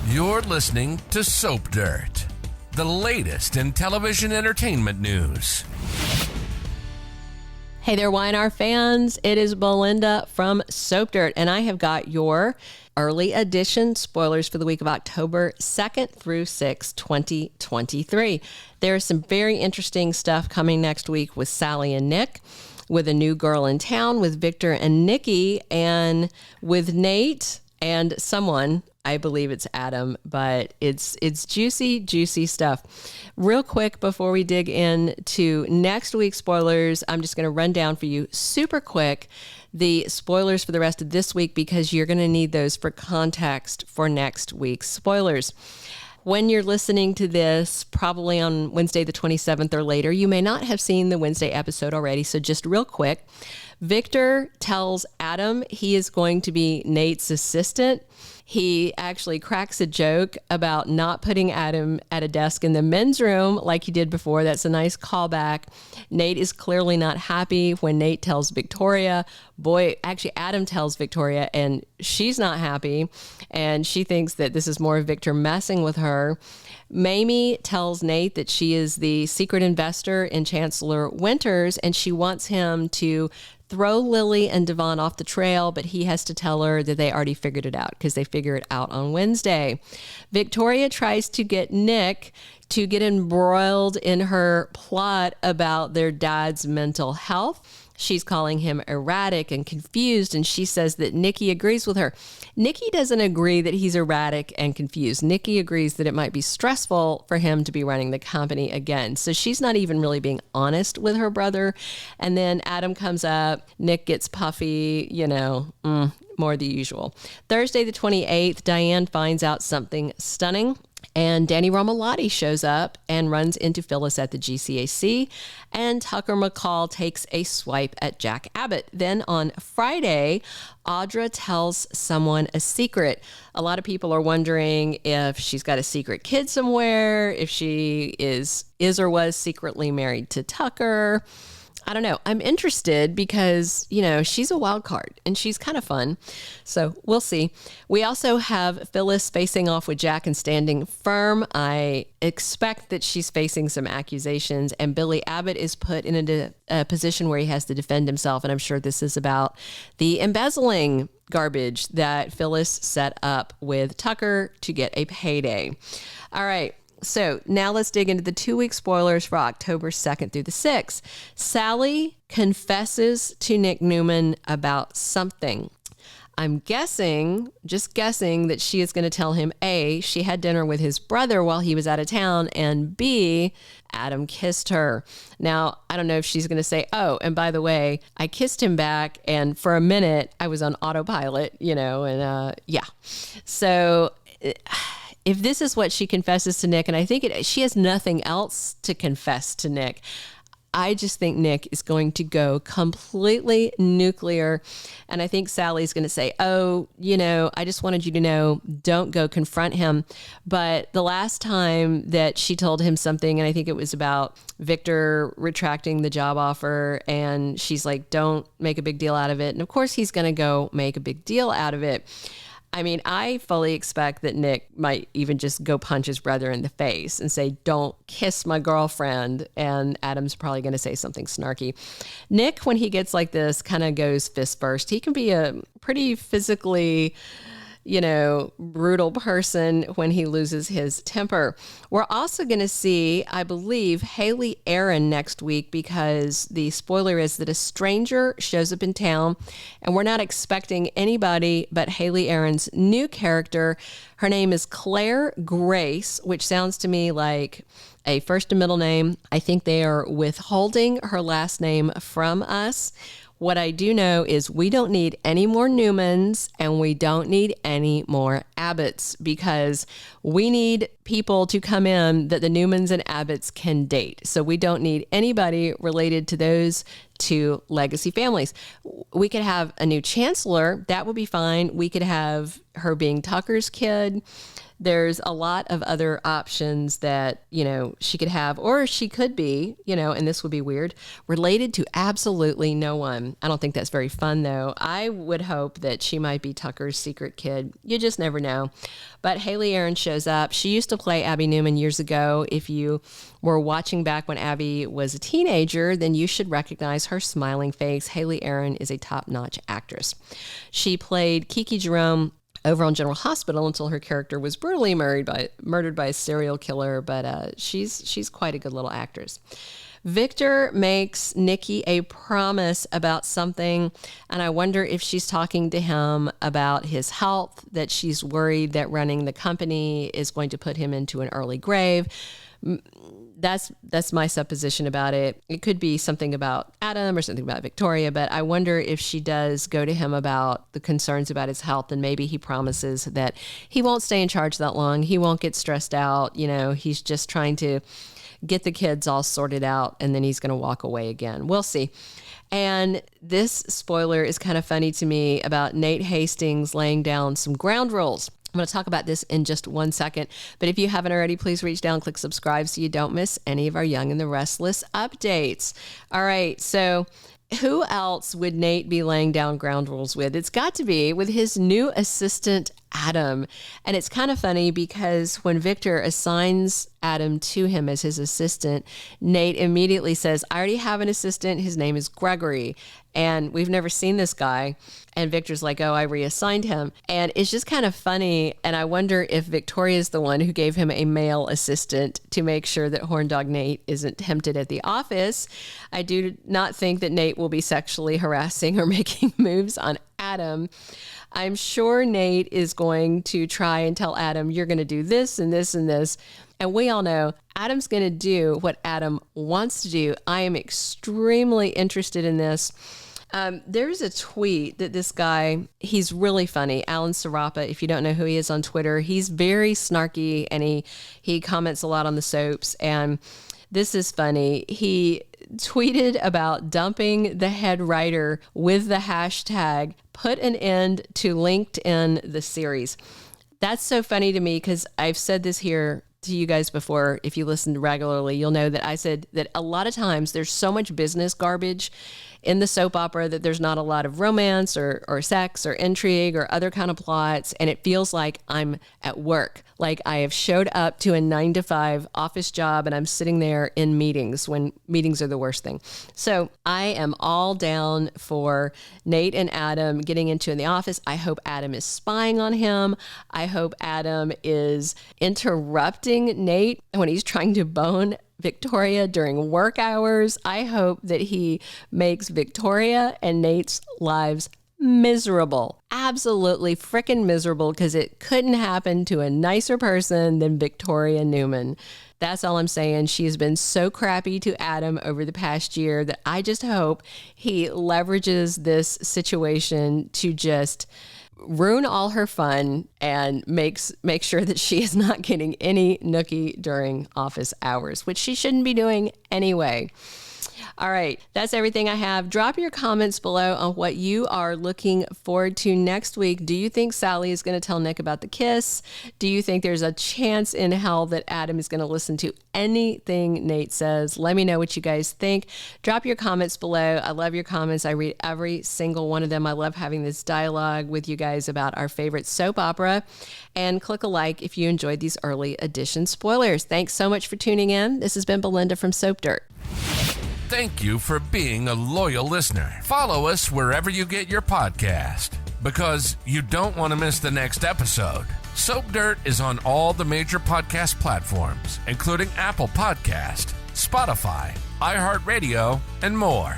You're listening to Soap Dirt, the latest in television entertainment news. Hey there, Y&R fans. It is Belinda from Soap Dirt, and I have got your early edition spoilers for the week of October 2nd through 6th, 2023. There's some very interesting stuff coming next week with Sally and Nick, with a new girl in town, with Victor and Nikki, and with Nate and someone. I believe it's Adam, but it's juicy, juicy stuff. Real quick, before we dig into next week's spoilers, I'm just going to run down for you super quick the spoilers for the rest of this week, because you're going to need those for context for next week's spoilers. When you're listening to this, probably on Wednesday the 27th or later, you may not have seen the Wednesday episode already, so just real quick. Victor tells Adam he is going to be Nate's assistant. He actually cracks a joke about not putting Adam at a desk in the men's room like he did before. That's a nice callback. Nate is clearly not happy when Nate tells Victoria. Adam tells Victoria, and she's not happy. And she thinks that this is more of Victor messing with her. Mamie tells Nate that she is the secret investor in Chancellor Winters, and she wants him to throw Lily and Devon off the trail, but he has to tell her that they already figured it out, because they figure it out on Wednesday. Victoria tries to get Nick to get embroiled in her plot about their dad's mental health. She's calling him erratic and confused, and she says that Nikki agrees with her. Nikki doesn't agree that he's erratic and confused. Nikki agrees that it might be stressful for him to be running the company again. So she's not even really being honest with her brother. And then Adam comes up, Nick gets puffy, more the usual. Thursday the 28th, Diane finds out something stunning. And Danny Romalotti shows up and runs into Phyllis at the GCAC, and Tucker McCall takes a swipe at Jack Abbott. Then on Friday, Audra tells someone a secret. A lot of people are wondering if she's got a secret kid somewhere, if she is or was secretly married to Tucker. I don't know. I'm interested because, she's a wild card and she's kind of fun. So we'll see. We also have Phyllis facing off with Jack and standing firm. I expect that she's facing some accusations, and Billy Abbott is put in a position where he has to defend himself. And I'm sure this is about the embezzling garbage that Phyllis set up with Tucker to get a payday. All right. So now let's dig into the 2-week spoilers for October 2nd through the 6th. Sally confesses to Nick Newman about something. I'm just guessing that she is going to tell him, A, she had dinner with his brother while he was out of town, and B, Adam kissed her. Now, I don't know if she's going to say, oh, and by the way, I kissed him back, and for a minute, I was on autopilot, yeah. So if this is what she confesses to Nick, and I think she has nothing else to confess to Nick, I just think Nick is going to go completely nuclear. And I think Sally's going to say, oh, I just wanted you to know, don't go confront him. But the last time that she told him something, and I think it was about Victor retracting the job offer, and she's like, don't make a big deal out of it. And of course, he's going to go make a big deal out of it. I mean, I fully expect that Nick might even just go punch his brother in the face and say, don't kiss my girlfriend. And Adam's probably going to say something snarky. Nick, when he gets like this, kind of goes fist first. He can be a pretty physically, brutal person when he loses his temper. We're also going to see, I believe, Haley Aaron next week, because the spoiler is that a stranger shows up in town, and we're not expecting anybody but Haley Aaron's new character. Her name is Claire Grace, which sounds to me like a first and middle name. I think they are withholding her last name from us. What I do know is we don't need any more Newmans, and we don't need any more Abbotts, because we need people to come in that the Newmans and Abbotts can date. So we don't need anybody related to those two legacy families. We could have a new chancellor. That would be fine. We could have her being Tucker's kid. There's a lot of other options that, she could have, or she could be, and this would be weird, related to absolutely no one. I don't think that's very fun, though. I would hope that she might be Tucker's secret kid. You just never know. But Haley Aaron shows up. She used to play Abby Newman years ago. If you were watching back when Abby was a teenager, then you should recognize her smiling face. Haley Aaron is a top-notch actress. She played Kiki Jerome over on General Hospital until her character was brutally murdered by a serial killer, but she's quite a good little actress. Victor makes Nikki a promise about something, and I wonder if she's talking to him about his health, that she's worried that running the company is going to put him into an early grave. That's my supposition about it. It could be something about Adam or something about Victoria, but I wonder if she does go to him about the concerns about his health, and maybe he promises that he won't stay in charge that long. He won't get stressed out. He's just trying to get the kids all sorted out, and then he's going to walk away again. We'll see. And this spoiler is kind of funny to me about Nate Hastings laying down some ground rules. I'm going to talk about this in just 1 second, but if you haven't already, please reach down, click subscribe so you don't miss any of our Young and the Restless updates. All right, so who else would Nate be laying down ground rules with? It's got to be with his new assistant, Adam. And it's kind of funny because when Victor assigns Adam to him as his assistant, Nate immediately says, I already have an assistant. His name is Gregory. And we've never seen this guy. And Victor's like, oh, I reassigned him. And it's just kind of funny. And I wonder if Victoria is the one who gave him a male assistant to make sure that Horn Dog Nate isn't tempted at the office. I do not think that Nate will be sexually harassing or making moves on Adam. I'm sure Nate is going to try and tell Adam, you're going to do this and this and this. And we all know Adam's going to do what Adam wants to do. I am extremely interested in this. There's a tweet that this guy, he's really funny, Alan Serapa, if you don't know who he is on Twitter, he's very snarky and he comments a lot on the soaps. And this is funny. He tweeted about dumping the head writer with the hashtag put an end to LinkedIn the series. That's so funny to me because I've said this here to you guys before. If you listen regularly, you'll know that I said that a lot of times there's so much business garbage in the soap opera that there's not a lot of romance or sex or intrigue or other kind of plots. And it feels like I'm at work. Like I have showed up to a 9-to-5 office job and I'm sitting there in meetings when meetings are the worst thing. So I am all down for Nate and Adam getting into in the office. I hope Adam is spying on him. I hope Adam is interrupting Nate when he's trying to bone Victoria during work hours. I hope that he makes Victoria and Nate's lives miserable. Absolutely freaking miserable, because it couldn't happen to a nicer person than Victoria Newman. That's all I'm saying. She has been so crappy to Adam over the past year that I just hope he leverages this situation to just ruin all her fun and make sure that she is not getting any nookie during office hours, which she shouldn't be doing anyway. All right, that's everything I have. Drop your comments below on what you are looking forward to next week. Do you think Sally is going to tell Nick about the kiss? Do you think there's a chance in hell that Adam is going to listen to anything Nate says? Let me know what you guys think. Drop your comments below. I love your comments. I read every single one of them. I love having this dialogue with you guys about our favorite soap opera. And click a like if you enjoyed these early edition spoilers. Thanks so much for tuning in. This has been Belinda from Soap Dirt. Thank you for being a loyal listener. Follow us wherever you get your podcast, because you don't want to miss the next episode. Soap Dirt is on all the major podcast platforms, including Apple Podcast, Spotify, iHeartRadio, and more.